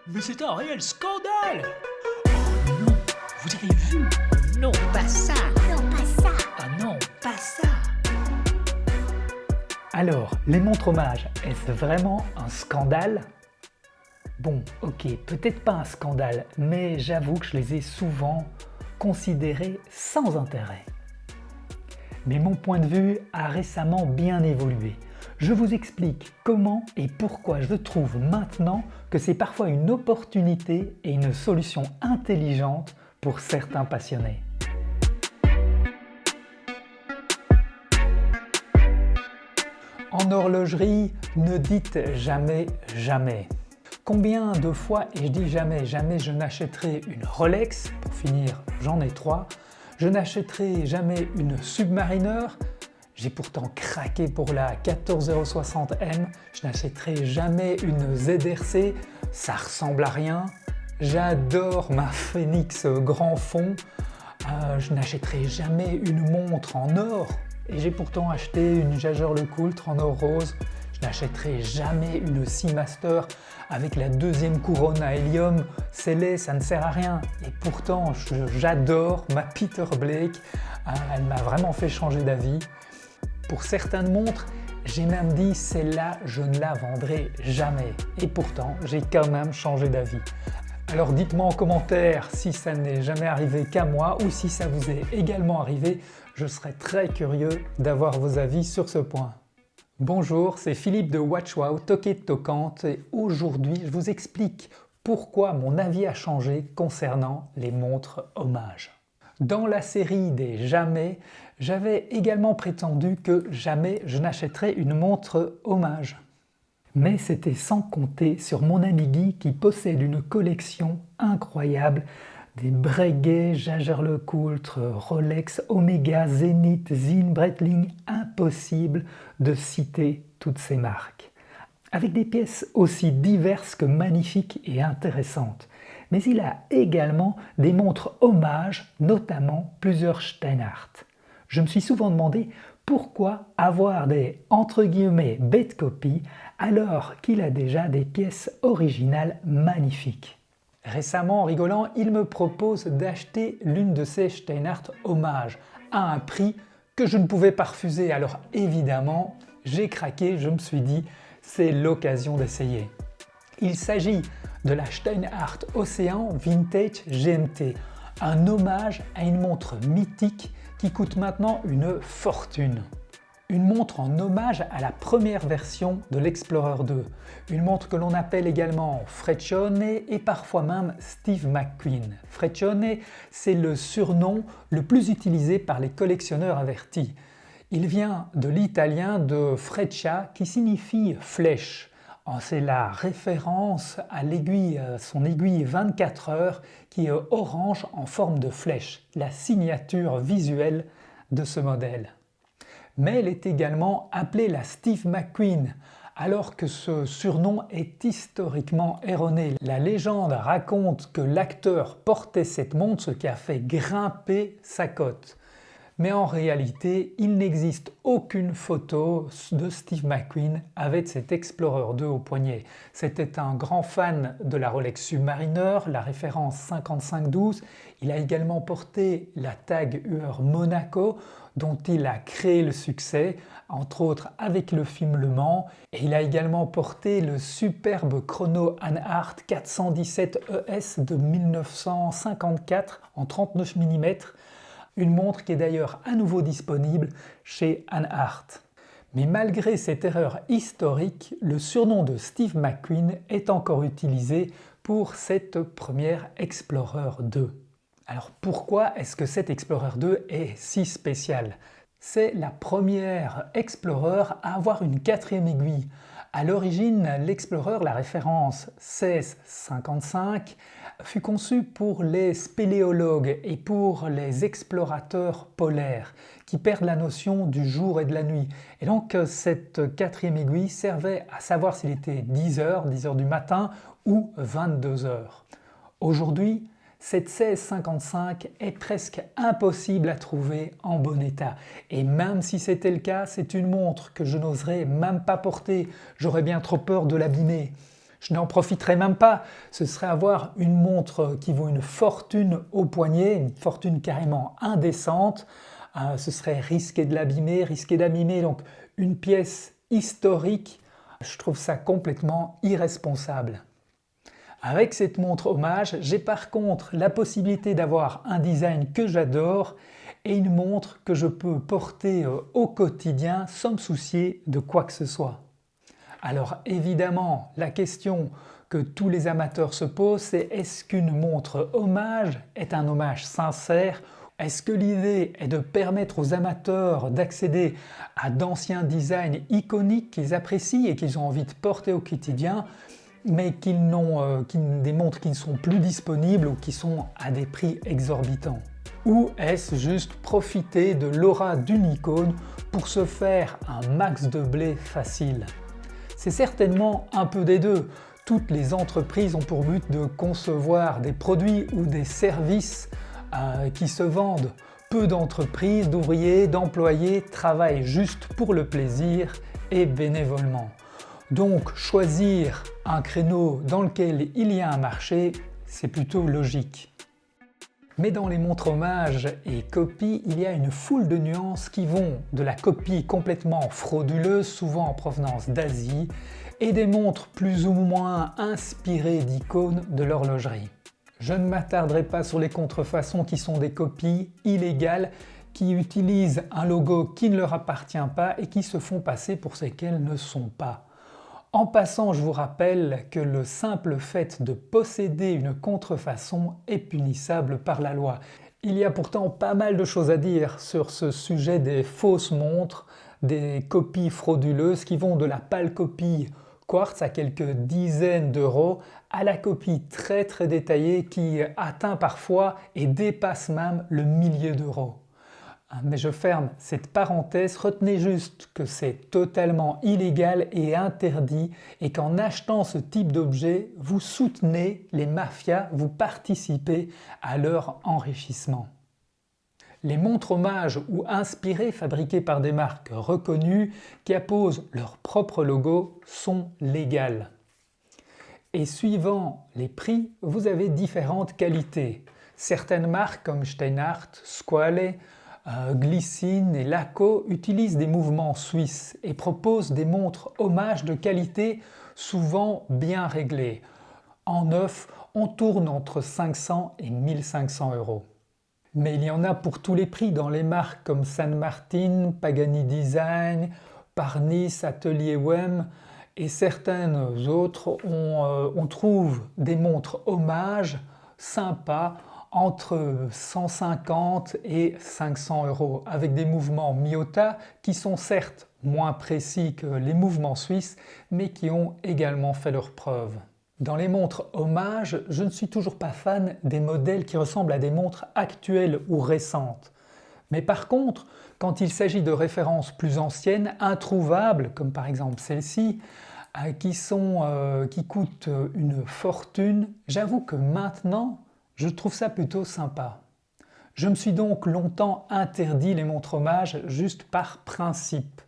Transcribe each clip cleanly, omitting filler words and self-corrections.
Mais c'est un réel scandale! Oh non, vous avez vu? Non, pas ça! Non, pas ça. Ah non, pas ça! Alors, les montres hommages, est-ce vraiment un scandale? Bon, ok, peut-être pas un scandale, mais j'avoue que je les ai souvent considérées sans intérêt. Mais mon point de vue a récemment bien évolué. Je vous explique comment et pourquoi je trouve maintenant que c'est parfois une opportunité et une solution intelligente pour certains passionnés. En horlogerie, ne dites jamais jamais. Combien de fois, et je dis jamais, jamais je n'achèterai une Rolex, pour finir j'en ai 3, je n'achèterai jamais une Submariner, j'ai pourtant craqué pour la 14060M, je n'achèterai jamais une ZRC, ça ressemble à rien, j'adore ma Phoenix grand fond, je n'achèterai jamais une montre en or, et j'ai pourtant acheté une Jaeger-LeCoultre en or rose. Je n'achèterai jamais une Seamaster avec la deuxième couronne à hélium, c'est laid, ça ne sert à rien. Et pourtant, j'adore ma Peter Blake, elle m'a vraiment fait changer d'avis. Pour certaines montres, j'ai même dit celle-là, je ne la vendrai jamais. Et pourtant, j'ai quand même changé d'avis. Alors dites-moi en commentaire si ça n'est jamais arrivé qu'à moi ou si ça vous est également arrivé, je serais très curieux d'avoir vos avis sur ce point. Bonjour, c'est Philippe de WatchWow, Toquette Toquante et aujourd'hui je vous explique pourquoi mon avis a changé concernant les montres hommages. Dans la série des jamais, j'avais également prétendu que jamais je n'achèterais une montre hommage. Mais c'était sans compter sur mon ami Guy qui possède une collection incroyable des Breguet, Jaeger-LeCoultre, Rolex, Omega, Zenith, Zine, Breitling, impossible de citer toutes ces marques. Avec des pièces aussi diverses que magnifiques et intéressantes. Mais il a également des montres hommages, notamment plusieurs Steinhardt. Je me suis souvent demandé pourquoi avoir des entre guillemets bêtes copies alors qu'il a déjà des pièces originales magnifiques. Récemment, en rigolant, il me propose d'acheter l'une de ces Steinhardt hommage à un prix que je ne pouvais pas refuser. Alors évidemment, j'ai craqué, je me suis dit, c'est l'occasion d'essayer. Il s'agit de la Steinhardt Océan Vintage GMT, un hommage à une montre mythique qui coûte maintenant une fortune. Une montre en hommage à la première version de l'Explorer 2, une montre que l'on appelle également Freccione et parfois même Steve McQueen. Freccione, c'est le surnom le plus utilisé par les collectionneurs avertis. Il vient de l'italien de Freccia qui signifie flèche. C'est la référence à l'aiguille, son aiguille 24 heures qui est orange en forme de flèche, la signature visuelle de ce modèle. Mais elle est également appelée la Steve McQueen, alors que ce surnom est historiquement erroné. La légende raconte que l'acteur portait cette montre, ce qui a fait grimper sa cote. Mais en réalité, il n'existe aucune photo de Steve McQueen avec cet Explorer 2 au poignet. C'était un grand fan de la Rolex Submariner, la référence 5512. Il a également porté la TAG Heuer Monaco, dont il a créé le succès, entre autres avec le film Le Mans. Et il a également porté le superbe chrono Hanhart 417 ES de 1954 en 39 mm, une montre qui est d'ailleurs à nouveau disponible chez Hanhart. Mais malgré cette erreur historique, le surnom de Steve McQueen est encore utilisé pour cette première Explorer 2. Alors pourquoi est-ce que cette Explorer 2 est si spéciale? C'est la première Explorer à avoir une quatrième aiguille. À l'origine, l'Explorer, la référence 1655, fut conçu pour les spéléologues et pour les explorateurs polaires qui perdent la notion du jour et de la nuit. Et donc cette quatrième aiguille servait à savoir s'il était 10h, 10h du matin ou 22h. Aujourd'hui, cette 1655 est presque impossible à trouver en bon état. Et même si c'était le cas, c'est une montre que je n'oserais même pas porter. J'aurais bien trop peur de l'abîmer. Je n'en profiterai même pas, ce serait avoir une montre qui vaut une fortune au poignet, une fortune carrément indécente. Ce serait risquer de l'abîmer, risquer d'abîmer donc une pièce historique. Je trouve ça complètement irresponsable. Avec cette montre hommage, j'ai par contre la possibilité d'avoir un design que j'adore et une montre que je peux porter au quotidien sans me soucier de quoi que ce soit. Alors évidemment, la question que tous les amateurs se posent, c'est est-ce qu'une montre hommage est un hommage sincère? Est-ce que l'idée est de permettre aux amateurs d'accéder à d'anciens designs iconiques qu'ils apprécient et qu'ils ont envie de porter au quotidien, mais des montres qui ne sont plus disponibles ou qui sont à des prix exorbitants? Ou est-ce juste profiter de l'aura d'une icône pour se faire un max de blé facile? C'est certainement un peu des deux. Toutes les entreprises ont pour but de concevoir des produits ou des services qui se vendent. Peu d'entreprises, d'ouvriers, d'employés travaillent juste pour le plaisir et bénévolement. Donc choisir un créneau dans lequel il y a un marché, c'est plutôt logique. Mais dans les montres hommages et copies, il y a une foule de nuances qui vont de la copie complètement frauduleuse, souvent en provenance d'Asie, et des montres plus ou moins inspirées d'icônes de l'horlogerie. Je ne m'attarderai pas sur les contrefaçons qui sont des copies illégales, qui utilisent un logo qui ne leur appartient pas et qui se font passer pour ce qu'elles ne sont pas. En passant, je vous rappelle que le simple fait de posséder une contrefaçon est punissable par la loi. Il y a pourtant pas mal de choses à dire sur ce sujet des fausses montres, des copies frauduleuses qui vont de la pâle copie quartz à quelques dizaines d'euros à la copie très détaillée qui atteint parfois et dépasse même le millier d'euros. Mais je ferme cette parenthèse, retenez juste que c'est totalement illégal et interdit et qu'en achetant ce type d'objet, vous soutenez les mafias, vous participez à leur enrichissement. Les montres hommages ou inspirées fabriquées par des marques reconnues qui apposent leur propre logo sont légales. Et suivant les prix, vous avez différentes qualités. Certaines marques comme Steinhart, Squale, Glycine et Laco utilisent des mouvements suisses et proposent des montres hommages de qualité souvent bien réglées. En neuf, on tourne entre 500 et 1500 euros. Mais il y en a pour tous les prix dans les marques comme San Martin, Pagani Design, Parnis, Atelier Wem et certaines autres. On trouve des montres hommages sympas entre 150 et 500 euros avec des mouvements Miyota qui sont certes moins précis que les mouvements suisses mais qui ont également fait leurs preuves. Dans les montres hommage, je ne suis toujours pas fan des modèles qui ressemblent à des montres actuelles ou récentes. Mais par contre, quand il s'agit de références plus anciennes, introuvables, comme par exemple celle-ci, qui coûtent une fortune, j'avoue que maintenant, je trouve ça plutôt sympa. Je me suis donc longtemps interdit les montres hommage juste par principe.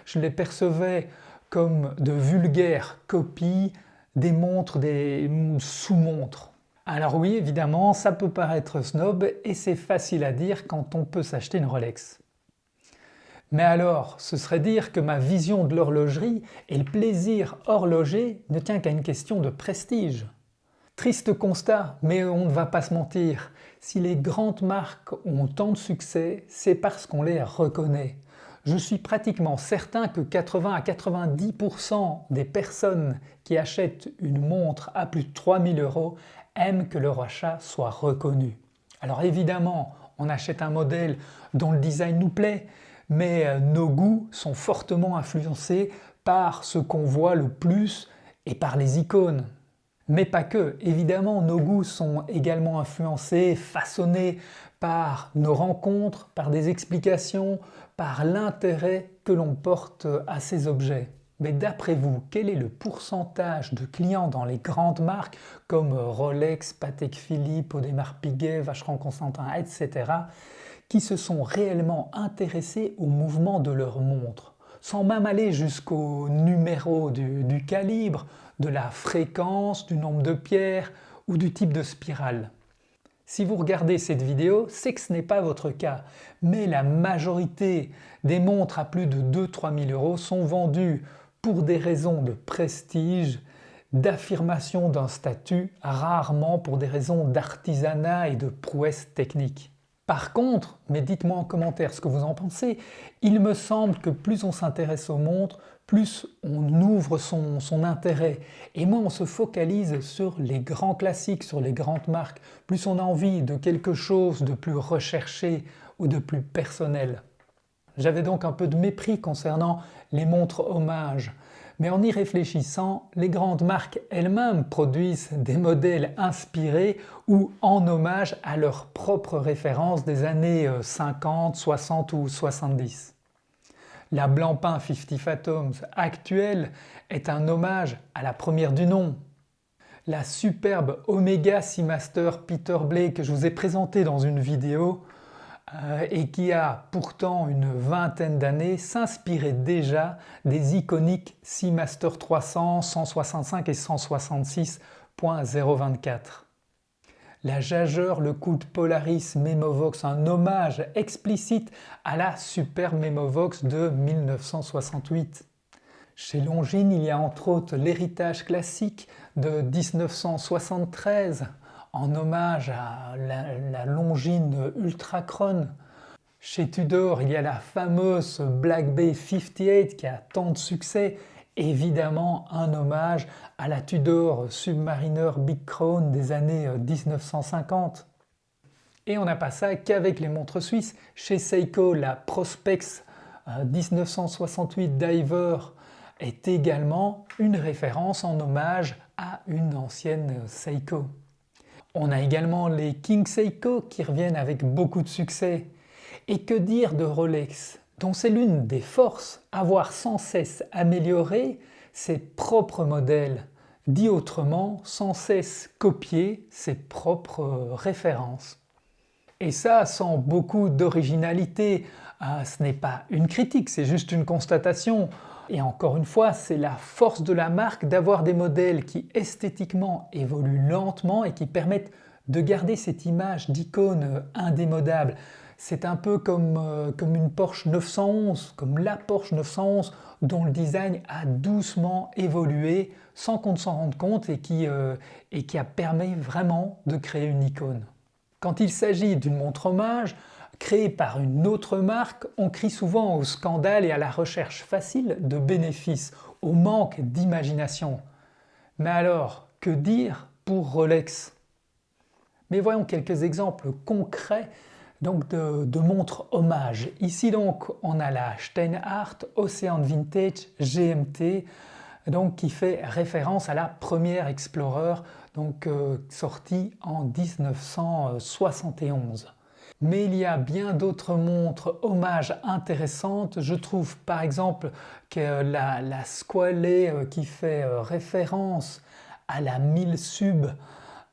Je les percevais comme de vulgaires copies, des montres, des sous-montres. Alors oui, évidemment, ça peut paraître snob et c'est facile à dire quand on peut s'acheter une Rolex. Mais alors, ce serait dire que ma vision de l'horlogerie et le plaisir horloger ne tient qu'à une question de prestige. Triste constat, mais on ne va pas se mentir, si les grandes marques ont tant de succès, c'est parce qu'on les reconnaît. Je suis pratiquement certain que 80 à 90% des personnes qui achètent une montre à plus de 3000 euros aiment que leur achat soit reconnu. Alors évidemment, on achète un modèle dont le design nous plaît, mais nos goûts sont fortement influencés par ce qu'on voit le plus et par les icônes. Mais pas que, évidemment, nos goûts sont également influencés, façonnés par nos rencontres, par des explications, par l'intérêt que l'on porte à ces objets. Mais d'après vous, quel est le pourcentage de clients dans les grandes marques comme Rolex, Patek Philippe, Audemars Piguet, Vacheron Constantin, etc. qui se sont réellement intéressés au mouvement de leur montre, sans même aller jusqu'au numéro du calibre, de la fréquence, du nombre de pierres ou du type de spirale. Si vous regardez cette vidéo, c'est que ce n'est pas votre cas, mais la majorité des montres à plus de 2-3 000 euros sont vendues pour des raisons de prestige, d'affirmation d'un statut, rarement pour des raisons d'artisanat et de prouesse technique. Par contre, mais dites-moi en commentaire ce que vous en pensez, il me semble que plus on s'intéresse aux montres, plus on ouvre son intérêt. Et moins on se focalise sur les grands classiques, sur les grandes marques, plus on a envie de quelque chose de plus recherché ou de plus personnel. J'avais donc un peu de mépris concernant les montres hommages. Mais en y réfléchissant, les grandes marques elles-mêmes produisent des modèles inspirés ou en hommage à leurs propres références des années 50, 60 ou 70. La Blancpain 50 Fathoms actuelle est un hommage à la première du nom. La superbe Omega Seamaster Peter Blake que je vous ai présentée dans une vidéo et qui a pourtant une vingtaine d'années, s'inspirait déjà des iconiques Seamaster 300, 165 et 166.024. La Jaeger LeCoultre Polaris Memovox, un hommage explicite à la superbe Memovox de 1968. Chez Longines, il y a entre autres l'héritage classique de 1973, en hommage à la Longines Ultrachron. Chez Tudor, il y a la fameuse Black Bay 58 qui a tant de succès, évidemment un hommage à la Tudor Submariner Big Crown des années 1950. Et on n'a pas ça qu'avec les montres suisses. Chez Seiko, la Prospex 1968 Diver est également une référence en hommage à une ancienne Seiko. On a également les King Seiko qui reviennent avec beaucoup de succès. Et que dire de Rolex, dont c'est l'une des forces, avoir sans cesse amélioré ses propres modèles, dit autrement, sans cesse copier ses propres références. Et ça sans beaucoup d'originalité. Ce n'est pas une critique, c'est juste une constatation. Et encore une fois, c'est la force de la marque d'avoir des modèles qui esthétiquement évoluent lentement et qui permettent de garder cette image d'icône indémodable. C'est un peu comme une Porsche 911, comme la Porsche 911 dont le design a doucement évolué sans qu'on ne s'en rende compte et qui a permis vraiment de créer une icône. Quand il s'agit d'une montre hommage, créée par une autre marque, on crie souvent au scandale et à la recherche facile de bénéfices, au manque d'imagination. Mais alors, que dire pour Rolex? Mais voyons quelques exemples concrets donc de montres hommage. Ici donc on a la Steinhardt Ocean Vintage GMT donc, qui fait référence à la première Explorer donc, sortie en 1971. Mais il y a bien d'autres montres hommage intéressantes. Je trouve par exemple que la Squale qui fait référence à la 1000 Sub,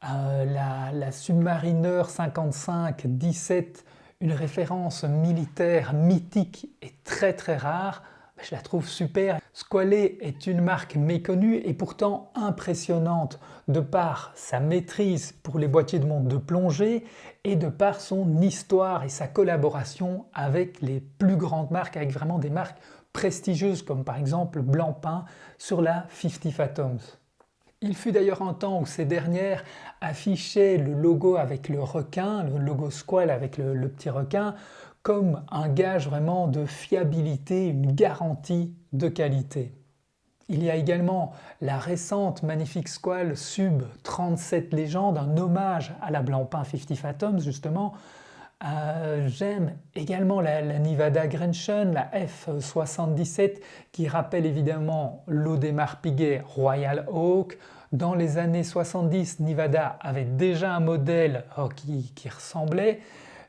la Submariner 55-17, une référence militaire mythique et très très rare, je la trouve super. Squale est une marque méconnue et pourtant impressionnante de par sa maîtrise pour les boîtiers de montre de plongée et de par son histoire et sa collaboration avec les plus grandes marques, avec vraiment des marques prestigieuses comme par exemple Blancpain sur la 50 Fathoms. Il fut d'ailleurs un temps où ces dernières affichaient le logo avec le requin, le logo Squale avec le petit requin, comme un gage vraiment de fiabilité, une garantie de qualité. Il y a également la récente magnifique Squale Sub 37 Légende, un hommage à la Blancpain 50 Fathoms justement. J'aime également la Nevada Grenchen, la F77 qui rappelle évidemment l'Audemars Piguet Royal Oak. Dans les années 70, Nevada avait déjà un modèle qui ressemblait,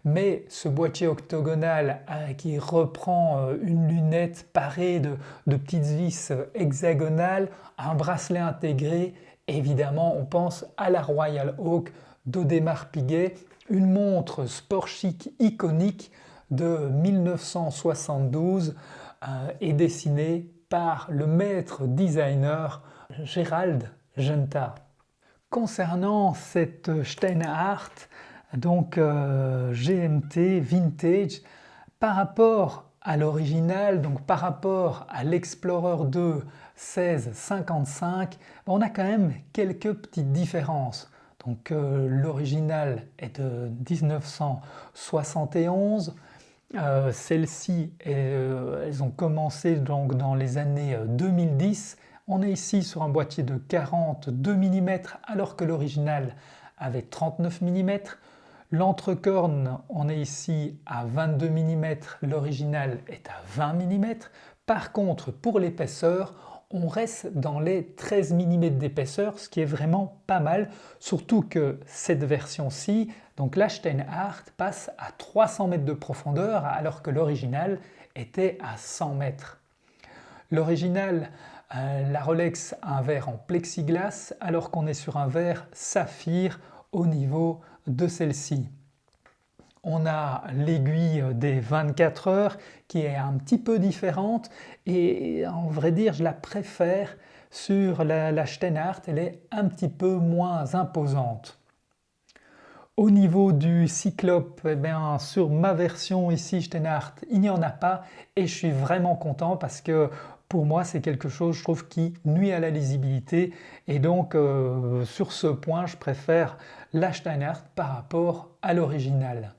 mais ce boîtier octogonal qui reprend une lunette parée de petites vis hexagonales, un bracelet intégré, évidemment on pense à la Royal Oak d'Audemars Piguet, une montre sport chic iconique de 1972 et dessinée par le maître designer Gerald Genta. Concernant cette Steinhardt, donc GMT Vintage, par rapport à l'original, donc par rapport à l'Explorer 2 1655, on a quand même quelques petites différences. Donc l'original est de 1971, celles-ci elles ont commencé donc dans les années 2010. On est ici sur un boîtier de 42 mm alors que l'original avait 39 mm. L'entrecorne, on est ici à 22 mm, l'original est à 20 mm. Par contre, pour l'épaisseur, on reste dans les 13 mm d'épaisseur, ce qui est vraiment pas mal, surtout que cette version-ci, donc la Steinhardt, passe à 300 mètres de profondeur alors que l'original était à 100 mètres. L'original, la Rolex a un verre en plexiglas alors qu'on est sur un verre saphir au niveau de celle-ci. On a l'aiguille des 24 heures qui est un petit peu différente et en vrai dire je la préfère sur la Steinhardt, elle est un petit peu moins imposante. Au niveau du cyclope, eh bien, sur ma version ici Steinhardt, il n'y en a pas et je suis vraiment content parce que pour moi c'est quelque chose je trouve qui nuit à la lisibilité et donc sur ce point je préfère la Steinhardt par rapport à l'original.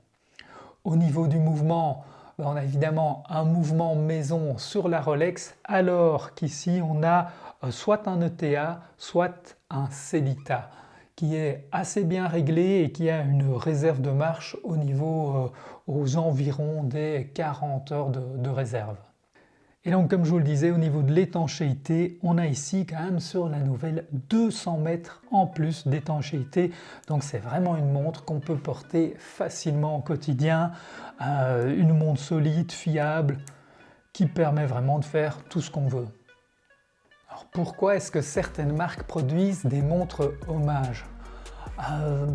Au niveau du mouvement, on a évidemment un mouvement maison sur la Rolex alors qu'ici on a soit un ETA soit un Sellita qui est assez bien réglé et qui a une réserve de marche au niveau aux environs des 40 heures de réserve. Et donc comme je vous le disais, au niveau de l'étanchéité, on a ici quand même sur la nouvelle 200 mètres en plus d'étanchéité. Donc c'est vraiment une montre qu'on peut porter facilement au quotidien, une montre solide, fiable, qui permet vraiment de faire tout ce qu'on veut. Alors pourquoi est-ce que certaines marques produisent des montres hommage ?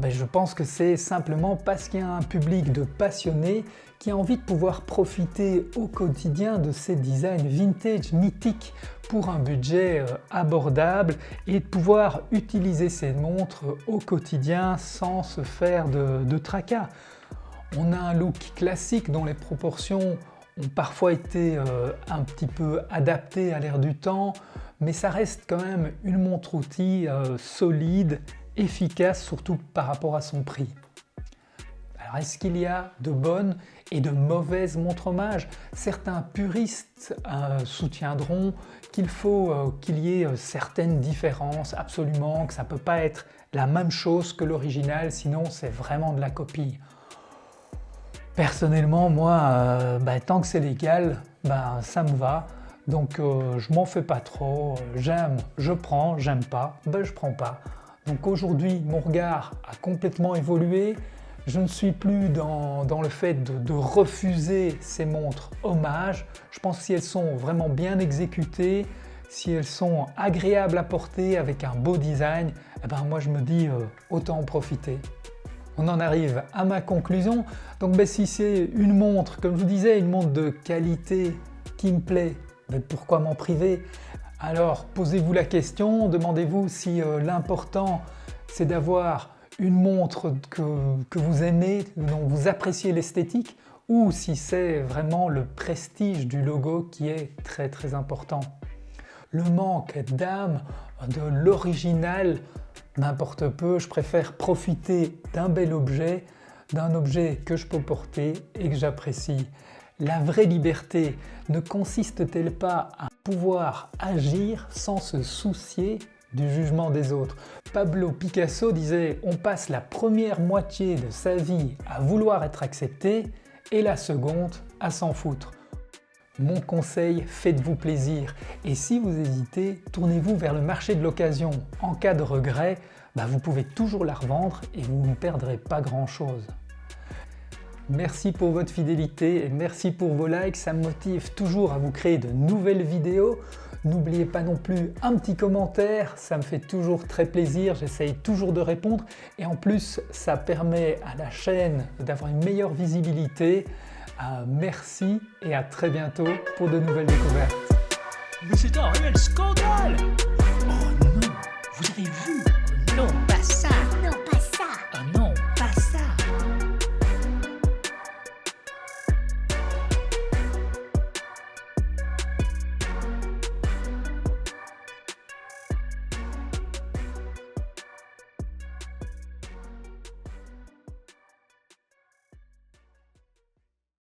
Je pense que c'est simplement parce qu'il y a un public de passionnés qui a envie de pouvoir profiter au quotidien de ces designs vintage mythiques pour un budget abordable et de pouvoir utiliser ces montres au quotidien sans se faire de tracas. On a un look classique dont les proportions ont parfois été un petit peu adaptées à l'ère du temps, mais ça reste quand même une montre-outil solide, efficace, surtout par rapport à son prix. Alors est-ce qu'il y a de bonnes et de mauvaises montres hommage ? Certains puristes soutiendront qu'il faut qu'il y ait certaines différences, absolument, que ça ne peut pas être la même chose que l'original, sinon c'est vraiment de la copie. Personnellement, moi, tant que c'est légal, ça me va. Donc je m'en fais pas trop, j'aime, je prends, j'aime pas, je prends pas. Donc aujourd'hui, mon regard a complètement évolué. Je ne suis plus dans le fait de refuser ces montres hommage. Je pense que si elles sont vraiment bien exécutées, si elles sont agréables à porter avec un beau design, moi je me dis autant en profiter. On en arrive à ma conclusion. Donc si c'est une montre, comme je vous disais, une montre de qualité qui me plaît, pourquoi m'en priver ? Alors posez-vous la question, demandez-vous si l'important c'est d'avoir une montre que vous aimez, dont vous appréciez l'esthétique, ou si c'est vraiment le prestige du logo qui est très très important. Le manque d'âme de l'original m'importe peu, je préfère profiter d'un bel objet, d'un objet que je peux porter et que j'apprécie. La vraie liberté ne consiste-t-elle pas à pouvoir agir sans se soucier du jugement des autres? Pablo Picasso disait « On passe la première moitié de sa vie à vouloir être accepté et la seconde à s'en foutre ». Mon conseil, faites-vous plaisir et si vous hésitez, tournez-vous vers le marché de l'occasion. En cas de regret, vous pouvez toujours la revendre et vous ne perdrez pas grand-chose. Merci pour votre fidélité et merci pour vos likes, ça me motive toujours à vous créer de nouvelles vidéos. N'oubliez pas non plus un petit commentaire, ça me fait toujours très plaisir, j'essaye toujours de répondre et en plus ça permet à la chaîne d'avoir une meilleure visibilité. Merci et à très bientôt pour de nouvelles découvertes. Mais c'est un réel scandale! Oh non! avez vu? Oh non, pas ça.